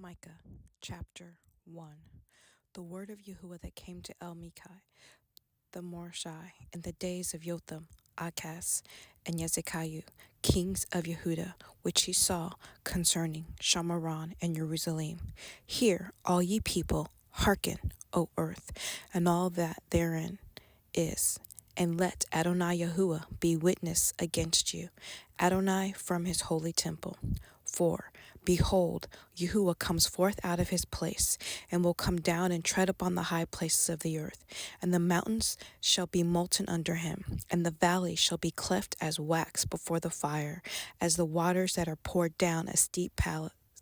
Micah, chapter 1. The word of Yahuah that came to Micah, the Morshai, in the days of Jotham, Achaz, and Hezekiah, kings of Yehudah, which he saw concerning Shamaron and Jerusalem. Hear, all ye people, hearken, O earth, and all that therein is. And let Adonai Yahuah be witness against you, Adonai from his holy temple. For, behold, Yahuah comes forth out of his place, and will come down and tread upon the high places of the earth. And the mountains shall be molten under him, and the valley shall be cleft as wax before the fire, as the waters that are poured down a steep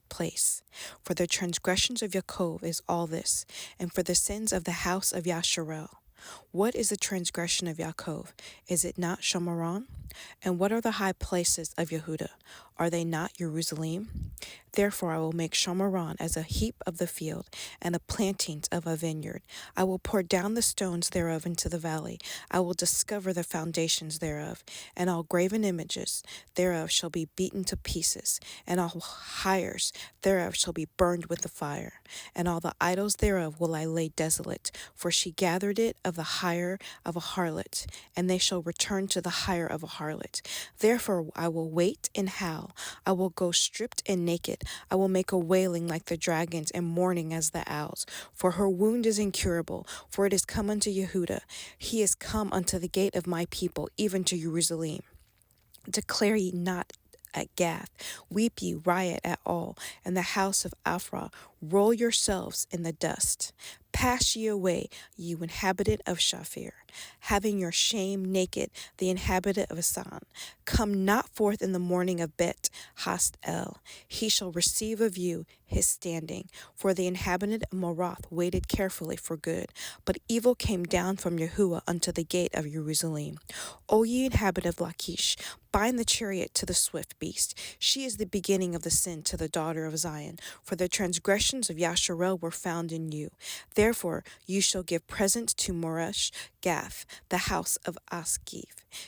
place. For the transgressions of Yaakov is all this, and for the sins of the house of Yasharel. What is the transgression of Yaakov? Is it not Shamaron? And what are the high places of Yehudah? Are they not Jerusalem? Therefore I will make Shamaron as a heap of the field, and the plantings of a vineyard. I will pour down the stones thereof into the valley. I will discover the foundations thereof, and all graven images thereof shall be beaten to pieces, and all hires thereof shall be burned with the fire. And all the idols thereof will I lay desolate, for she gathered it of the hire of a harlot, and they shall return to the hire of a harlot. Therefore I will wait and howl. I will go stripped and naked. I will make a wailing like the dragons, and mourning as the owls. For her wound is incurable, for it is come unto Yehudah. He is come unto the gate of my people, even to Jerusalem. Declare ye not at Gath, weep ye, riot at all, and the house of Aphrah, roll yourselves in the dust. Pass ye away, you inhabitant of Shaphir, having your shame naked, the inhabitant of Asan. Come not forth in the morning of Bet Hastel. He shall receive of you his standing. For the inhabitant of Moroth waited carefully for good, but evil came down from Yahuah unto the gate of Jerusalem. O ye inhabitant of Lachish, bind the chariot to the swift beast. She is the beginning of the sin to the daughter of Zion, for the transgressions of Yasharel were found in you. Therefore you shall give presents to Moresh Gath, the house of Askiv,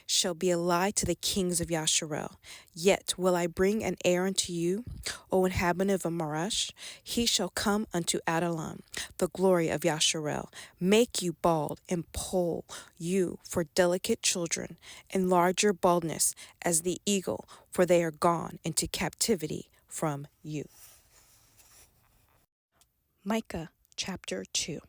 shall be a lie to the kings of Yasharel. Yet will I bring an heir unto you, O inhabitant of Moresh. He shall come unto Adullam, the glory of Yasharel. Make you bald, and poll you for delicate children. Enlarge your baldness as the eagle, for they are gone into captivity from you. Micah chapter 2.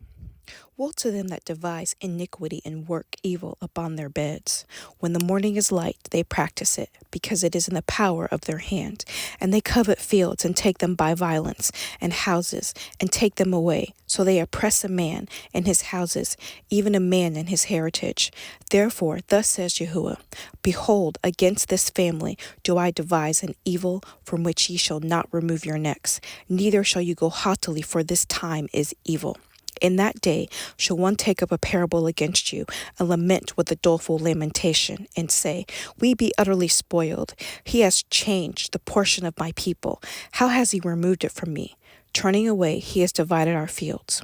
Woe to them that devise iniquity and work evil upon their beds. When the morning is light, they practice it, because it is in the power of their hand. And they covet fields, and take them by violence, and houses, and take them away. So they oppress a man and his houses, even a man and his heritage. Therefore, thus says Yahuah, Behold, against this family do I devise an evil from which ye shall not remove your necks, neither shall you go haughtily, for this time is evil. In that day shall one take up a parable against you, and lament with a doleful lamentation, and say, We be utterly spoiled. He has changed the portion of my people. How has he removed it from me? Turning away, he has divided our fields.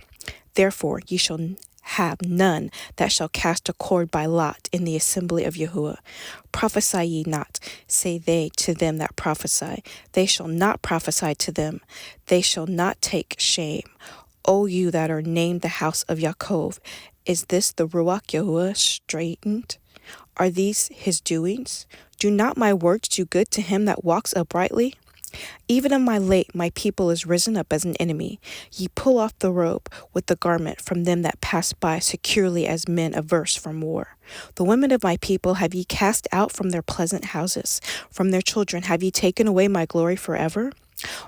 Therefore ye shall have none that shall cast a cord by lot in the assembly of Yahuah. Prophesy ye not, say they to them that prophesy. They shall not prophesy to them. They shall not take shame. O you that are named the house of Yaakov, is this the Ruach Yahuah straightened? Are these his doings? Do not my words do good to him that walks uprightly? Even in my late my people is risen up as an enemy. Ye pull off the robe with the garment from them that pass by securely as men averse from war. The women of my people have ye cast out from their pleasant houses. From their children have ye taken away my glory forever?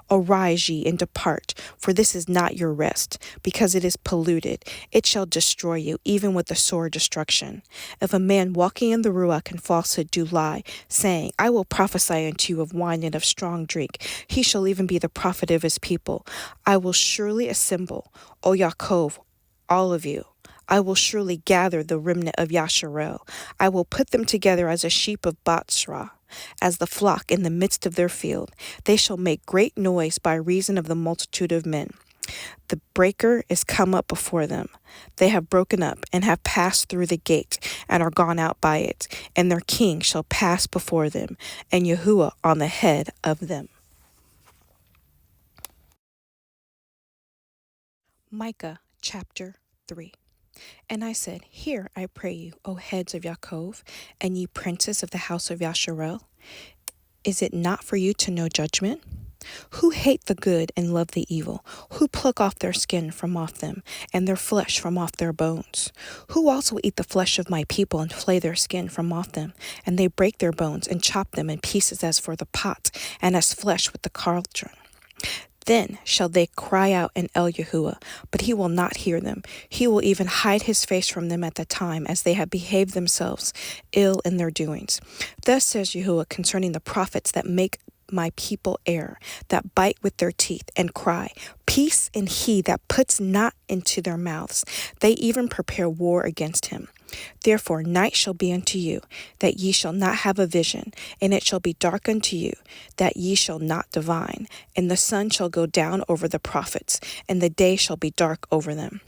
Arise ye and depart, for this is not your rest, because it is polluted. It shall destroy you, even with the sore destruction. If a man walking in the Ruach and falsehood do lie, saying, I will prophesy unto you of wine and of strong drink, he shall even be the prophet of his people. I will surely assemble, O Yaakov, all of you. I will surely gather the remnant of Yasharel. I will put them together as a sheep of Batsra, as the flock in the midst of their field. They shall make great noise by reason of the multitude of men. The breaker is come up before them. They have broken up and have passed through the gate and are gone out by it. And their king shall pass before them, and Yahuah on the head of them. Micah chapter 3. And I said, Hear, I pray you, O heads of Yaakov, and ye princes of the house of Yasharel. Is it not for you to know judgment? Who hate the good and love the evil? Who pluck off their skin from off them, and their flesh from off their bones? Who also eat the flesh of my people, and flay their skin from off them? And they break their bones, and chop them in pieces as for the pot, and as flesh with the cauldron. Then shall they cry out in Yahuah, but he will not hear them. He will even hide his face from them at the time, as they have behaved themselves ill in their doings. Thus says Yahuah concerning the prophets that make my people err, that bite with their teeth and cry, Peace, and he that puts not into their mouths. They even prepare war against him. Therefore night shall be unto you, that ye shall not have a vision, and it shall be dark unto you, that ye shall not divine, and the sun shall go down over the prophets, and the day shall be dark over them.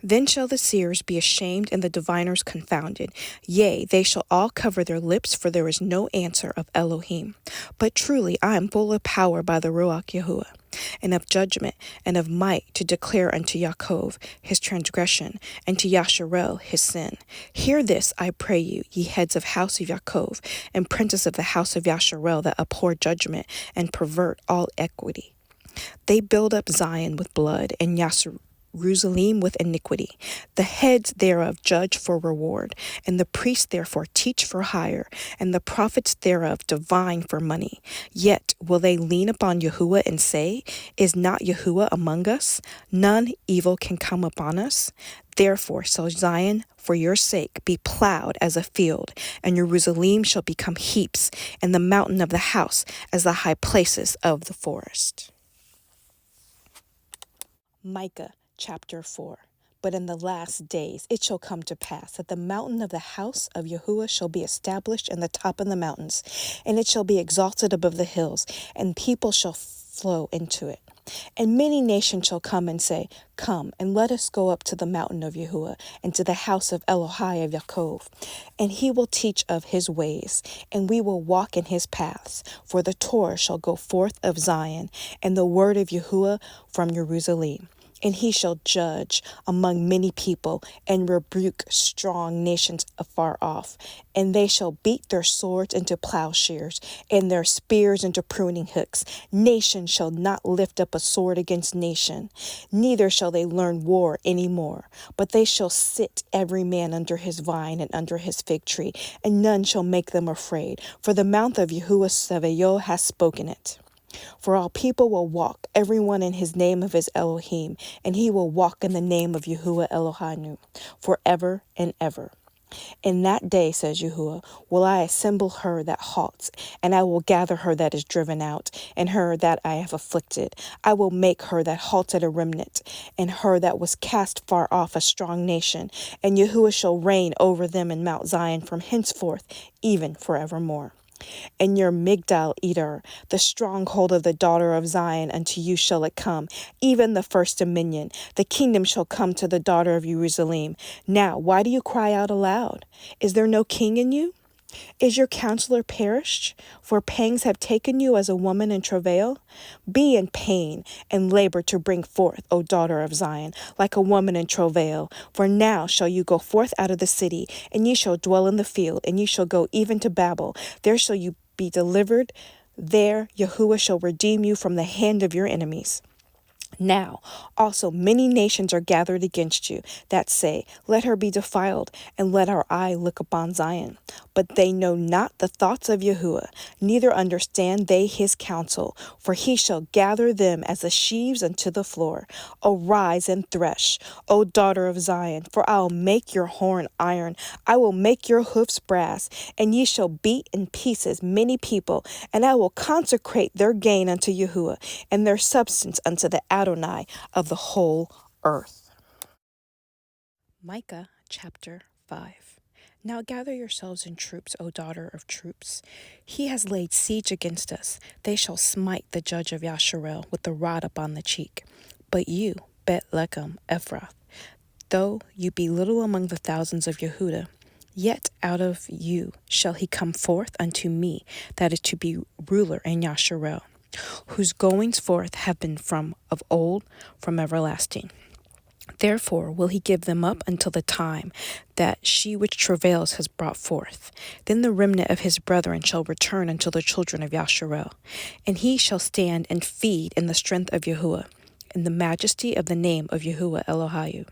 Then shall the seers be ashamed, and the diviners confounded. Yea, they shall all cover their lips, for there is no answer of Elohim. But truly I am full of power by the Ruach Yahuah, and of judgment, and of might, to declare unto Yaakov his transgression, and to Yasharel his sin. Hear this, I pray you, ye heads of house of Yaakov, and princes of the house of Yasharel, that abhor judgment, and pervert all equity. They build up Zion with blood, and Jerusalem with iniquity. The heads thereof judge for reward, and the priests therefore teach for hire, and the prophets thereof divine for money. Yet will they lean upon Yahuah and say, Is not Yahuah among us? None evil can come upon us. Therefore shall Zion for your sake be plowed as a field, and Jerusalem shall become heaps, and the mountain of the house as the high places of the forest. Micah chapter 4. But in the last days it shall come to pass that the mountain of the house of Yahuah shall be established in the top of the mountains, and it shall be exalted above the hills, and people shall flow into it. And many nations shall come and say, Come, and let us go up to the mountain of Yahuah, and to the house of Elohai of Yaakov. And he will teach of his ways, and we will walk in his paths. For the Torah shall go forth of Zion, and the word of Yahuah from Jerusalem. And he shall judge among many people, and rebuke strong nations afar off. And they shall beat their swords into plowshares, and their spears into pruning hooks. Nation shall not lift up a sword against nation, neither shall they learn war any more. But they shall sit every man under his vine and under his fig tree, and none shall make them afraid. For the mouth of Yahuah Sabaoth has spoken it. For all people will walk, every one in his name of his Elohim, and he will walk in the name of Yahuah Elohanu, forever and ever. In that day, says Yahuah, will I assemble her that halts, and I will gather her that is driven out, and her that I have afflicted. I will make her that halted a remnant, and her that was cast far off a strong nation, and Yahuah shall reign over them in Mount Zion from henceforth, even forevermore. And your Migdal Eder, the stronghold of the daughter of Zion, unto you shall it come, even the first dominion. The kingdom shall come to the daughter of Jerusalem. Now, why do you cry out aloud? Is there no king in you? Is your counselor perished? For pangs have taken you as a woman in travail. Be in pain and labor to bring forth, O daughter of Zion, like a woman in travail. For now shall you go forth out of the city, and ye shall dwell in the field, and ye shall go even to Babel. There shall you be delivered. There Yahuah shall redeem you from the hand of your enemies. Now also many nations are gathered against you, that say, Let her be defiled, and let our eye look upon Zion. But they know not the thoughts of Yahuah, neither understand they his counsel. For he shall gather them as the sheaves unto the floor. Arise and thresh, O daughter of Zion, for I will make your horn iron, I will make your hoofs brass, and ye shall beat in pieces many people, and I will consecrate their gain unto Yahuah, and their substance unto the Adonai of the whole earth. Micah chapter 5. Now gather yourselves in troops, O daughter of troops. He has laid siege against us. They shall smite the judge of Yasharel with the rod upon the cheek. But you, Bet Lechem Ephrath, though you be little among the thousands of Yehudah, yet out of you shall he come forth unto me, that is to be ruler in Yasharel, whose goings forth have been from of old, from everlasting. Therefore will he give them up until the time that she which travails has brought forth. Then the remnant of his brethren shall return unto the children of Yasharel, and he shall stand and feed in the strength of Yahuah, in the majesty of the name of Yahuah Elohiah.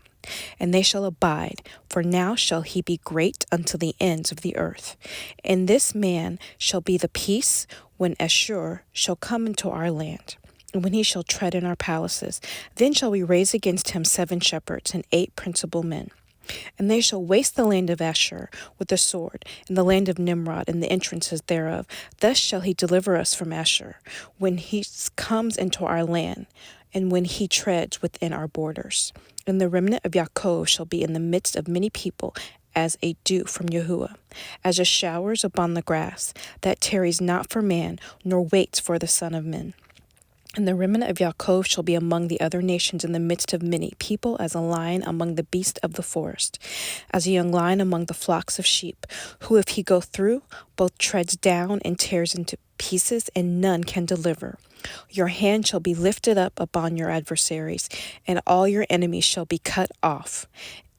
And they shall abide, for now shall he be great unto the ends of the earth. And this man shall be the peace when Ashur shall come into our land, and when he shall tread in our palaces. Then shall we raise against him 7 shepherds and 8 principal men. And they shall waste the land of Ashur with the sword, and the land of Nimrod, and the entrances thereof. Thus shall he deliver us from Ashur, when he comes into our land, and when he treads within our borders. And the remnant of Yaakov shall be in the midst of many people, as a dew from Yahuah, as a showers upon the grass, that tarries not for man, nor waits for the Son of Men. And the remnant of Yaakov shall be among the other nations in the midst of many people, as a lion among the beasts of the forest, as a young lion among the flocks of sheep, who if he go through, both treads down and tears into pieces, and none can deliver. Your hand shall be lifted up upon your adversaries, and all your enemies shall be cut off.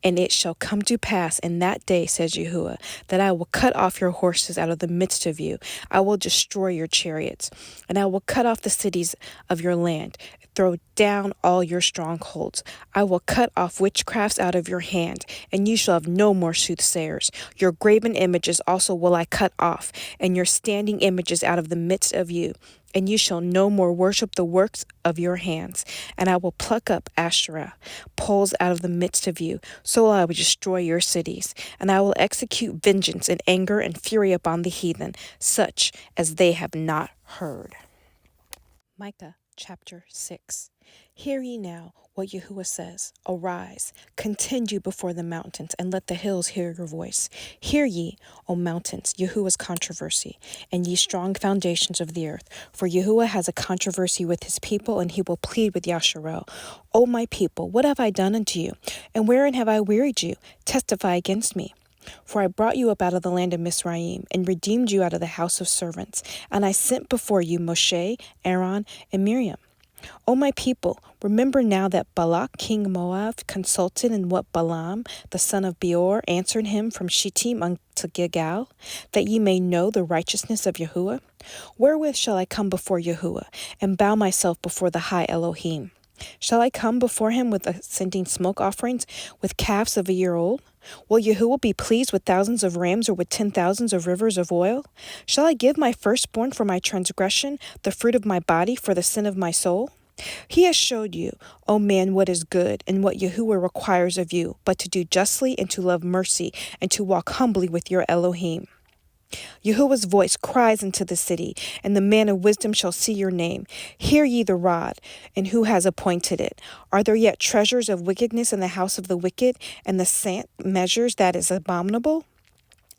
And it shall come to pass in that day, says Yahuah, that I will cut off your horses out of the midst of you. I will destroy your chariots, and I will cut off the cities of your land, throw down all your strongholds. I will cut off witchcrafts out of your hand, and you shall have no more soothsayers. Your graven images also will I cut off, and your standing images out of the midst of you. And you shall no more worship the works of your hands. And I will pluck up Asherah poles out of the midst of you. So I will destroy your cities. And I will execute vengeance and anger and fury upon the heathen, such as they have not heard. Micah chapter 6. Hear ye now what Yahuah says. Arise, contend you before the mountains, and let the hills hear your voice. Hear ye, O mountains, Yahuah's controversy, and ye strong foundations of the earth. For Yahuah has a controversy with his people, and he will plead with Yasharel. O my people, what have I done unto you? And wherein have I wearied you? Testify against me. For I brought you up out of the land of Mizraim, and redeemed you out of the house of servants. And I sent before you Moshe, Aaron, and Miriam. O my people, remember now that Balak king of Moab consulted, and what Balaam the son of Beor answered him from Shittim unto Gilgal, that ye may know the righteousness of Yahuah. Wherewith shall I come before Yahuah, and bow myself before the high Elohim? Shall I come before him with ascending smoke offerings, with calves of a year old? Will Yahuah be pleased with thousands of rams, or with 10,000s of rivers of oil? Shall I give my firstborn for my transgression, the fruit of my body for the sin of my soul? He has showed you, O man, what is good, and what Yahuah requires of you, but to do justly, and to love mercy, and to walk humbly with your Elohim. Yahuah's voice cries into the city, and the man of wisdom shall see your name. Hear ye the rod, and who has appointed it? Are there yet treasures of wickedness in the house of the wicked, and the scant measures that is abominable?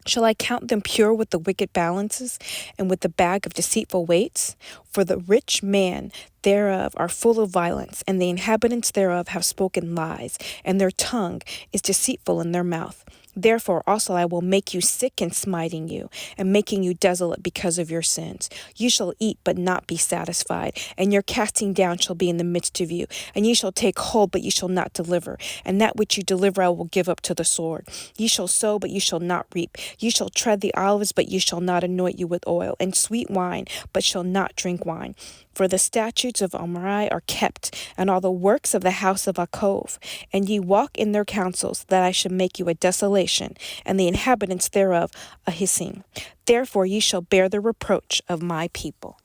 Shall I count them pure with the wicked balances, and with the bag of deceitful weights? For the rich man thereof are full of violence, and the inhabitants thereof have spoken lies, and their tongue is deceitful in their mouth. Therefore also I will make you sick in smiting you, and making you desolate because of your sins. You shall eat, but not be satisfied, and your casting down shall be in the midst of you. And ye shall take hold, but ye shall not deliver. And that which you deliver I will give up to the sword. Ye shall sow, but ye shall not reap. Ye shall tread the olives, but ye shall not anoint you with oil, and sweet wine, but shall not drink wine. For the statutes of Omri are kept, and all the works of the house of Akov. And ye walk in their counsels, that I should make you a desolation, and the inhabitants thereof a hissing. Therefore ye shall bear the reproach of my people.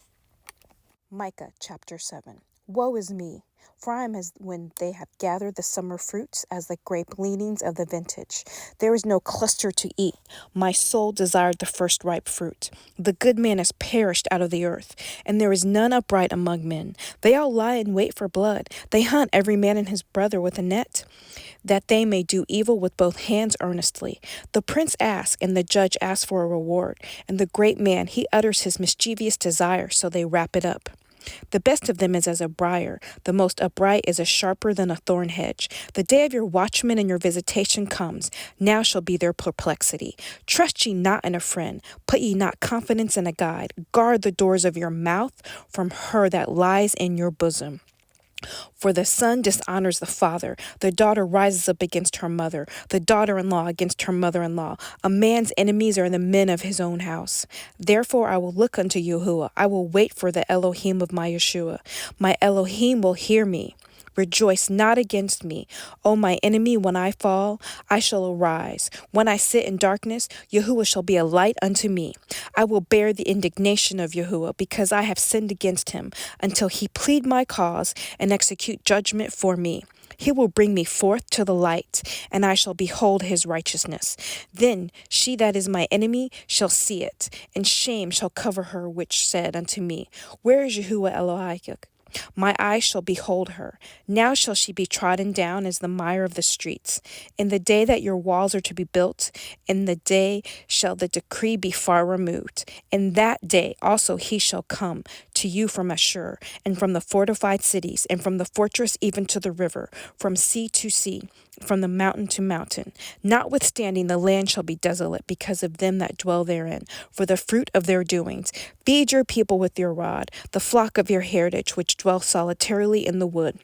Micah chapter 7. Woe is me! For I am as when they have gathered the summer fruits, as the grape leanings of the vintage. There is no cluster to eat. My soul desired the first ripe fruit. The good man is perished out of the earth, and there is none upright among men. They all lie in wait for blood. They hunt every man and his brother with a net, that they may do evil with both hands earnestly. The prince asks, and the judge asks for a reward, and the great man, he utters his mischievous desire, so they wrap it up. The best of them is as a briar. The most upright is as sharper than a thorn hedge. The day of your watchman and your visitation comes. Now shall be their perplexity. Trust ye not in a friend. Put ye not confidence in a guide. Guard the doors of your mouth from her that lies in your bosom. For the son dishonors the father, the daughter rises up against her mother, the daughter-in-law against her mother-in-law. A man's enemies are the men of his own house. Therefore I will look unto Yahuah. I will wait for the Elohim of my Yeshua. My Elohim will hear me. Rejoice not against me, O my enemy. When I fall, I shall arise. When I sit in darkness, Yahuah shall be a light unto me. I will bear the indignation of Yahuah, because I have sinned against him, until he plead my cause and execute judgment for me. He will bring me forth to the light, and I shall behold his righteousness. Then she that is my enemy shall see it, and shame shall cover her which said unto me, Where is Yahuah Elohim? My eyes shall behold her. Now shall she be trodden down as the mire of the streets. In the day that your walls are to be built, in the day shall the decree be far removed. In that day also he shall come to you from Ashur, and from the fortified cities, and from the fortress even to the river, from sea to sea, from the mountain to mountain. Notwithstanding, the land shall be desolate because of them that dwell therein, for the fruit of their doings. Feed your people with your rod, the flock of your heritage, which dwell solitarily in the wood,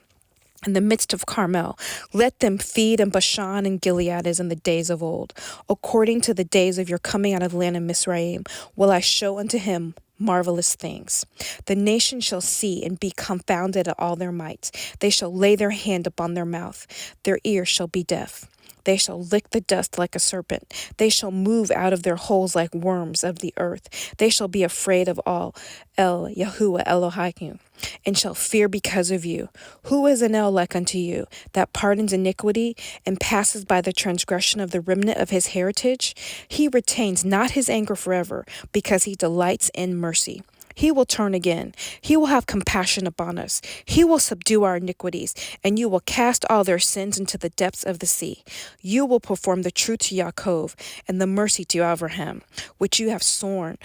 in the midst of Carmel. Let them feed in Bashan and Gilead as in the days of old. According to the days of your coming out of the land of Mizraim, will I show unto him marvelous things. The nation shall see and be confounded at all their might. They shall lay their hand upon their mouth. Their ears shall be deaf. They shall lick the dust like a serpent. They shall move out of their holes like worms of the earth. They shall be afraid of all Yahuah Elohim, and shall fear because of you. Who is an El like unto you, that pardons iniquity, and passes by the transgression of the remnant of his heritage? He retains not his anger forever, because he delights in mercy. He will turn again. He will have compassion upon us. He will subdue our iniquities, and you will cast all their sins into the depths of the sea. You will perform the truth to Yaakov, and the mercy to Abraham, which you have sworn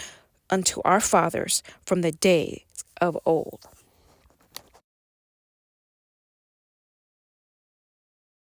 unto our fathers from the days of old.